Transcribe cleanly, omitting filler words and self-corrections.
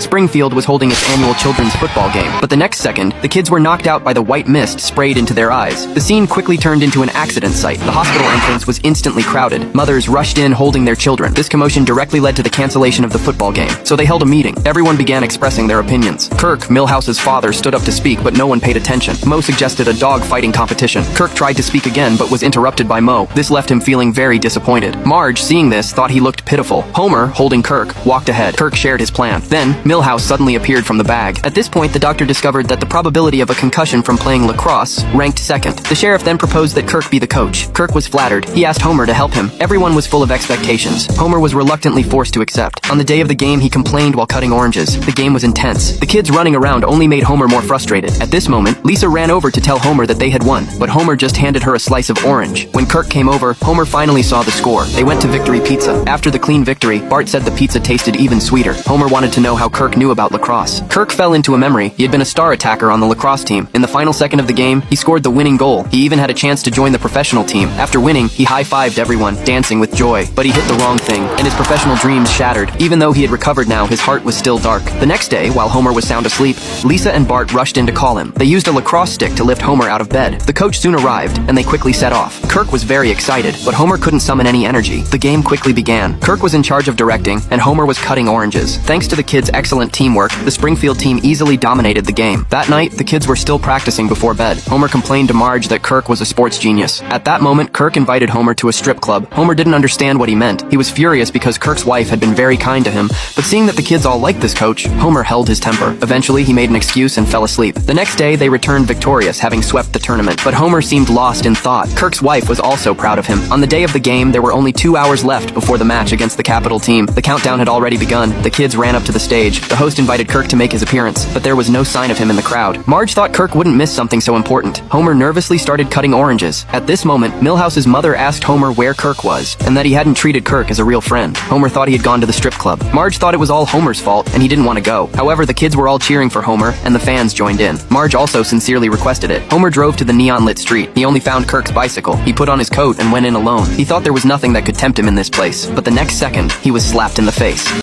Springfield was holding its annual children's football game, but the next second, the kids were knocked out by the white mist sprayed into their eyes. The scene quickly turned into an accident site. The hospital entrance was instantly crowded. Mothers rushed in holding their children. This commotion directly led to the cancellation of the football game, so they held a meeting. Everyone began expressing their opinions. Kirk, Milhouse's father, stood up to speak, but no one paid attention. Mo suggested a dog fighting competition. Kirk tried to speak again, but was interrupted by Mo. This left him feeling very disappointed. Marge, seeing this, thought he looked pitiful. Homer, holding Kirk, walked ahead. Kirk shared his plan. Then, Milhouse suddenly appeared from the bag. At this point, the doctor discovered that the probability of a concussion from playing lacrosse ranked second. The sheriff then proposed that Kirk be the coach. Kirk was flattered. He asked Homer to help him. Everyone was full of expectations. Homer was reluctantly forced to accept. On the day of the game, he complained while cutting oranges. The game was intense. The kids running around only made Homer more frustrated. At this moment, Lisa ran over to tell Homer that they had won, but Homer just handed her a slice of orange. When Kirk came over, Homer finally saw the score. They went to Victory Pizza. After the clean victory, Bart said the pizza tasted even sweeter. Homer wanted to know how Kirk knew about lacrosse. Kirk fell into a memory. He had been a star attacker on the lacrosse team. In the final second of the game, he scored the winning goal. He even had a chance to join the professional team. After winning, he high-fived everyone, dancing with joy. But he hit the wrong thing, and his professional dreams shattered. Even though he had recovered now, his heart was still dark. The next day, while Homer was sound asleep, Lisa and Bart rushed in to call him. They used a lacrosse stick to lift Homer out of bed. The coach soon arrived, and they quickly set off. Kirk was very excited, but Homer couldn't summon any energy. The game quickly began. Kirk was in charge of directing, and Homer was cutting oranges. Thanks to the kids' excellent teamwork, the Springfield team easily dominated the game. That night, the kids were still practicing before bed. Homer complained to Marge that Kirk was a sports genius. At that moment, Kirk invited Homer to a strip club. Homer didn't understand what he meant. He was furious because Kirk's wife had been very kind to him, but seeing that the kids all liked this coach, Homer held his temper. Eventually, he made an excuse and fell asleep. The next day, they returned victorious, having swept the tournament, but Homer seemed lost in thought. Kirk's wife was also proud of him. On the day of the game, there were only 2 hours left before the match against the Capital team. The countdown had already begun. The kids ran up to the stage. The host invited Kirk to make his appearance, but there was no sign of him in the crowd. Marge thought Kirk wouldn't miss something so important. Homer nervously started cutting oranges. At this moment, Milhouse's mother asked Homer where Kirk was, and that he hadn't treated Kirk as a real friend. Homer thought he had gone to the strip club. Marge thought it was all Homer's fault, and he didn't want to go. However, the kids were all cheering for Homer, and the fans joined in. Marge also sincerely requested it. Homer drove to the neon-lit street. He only found Kirk's bicycle. He put on his coat and went in alone. He thought there was nothing that could tempt him in this place, but the next second, he was slapped in the face.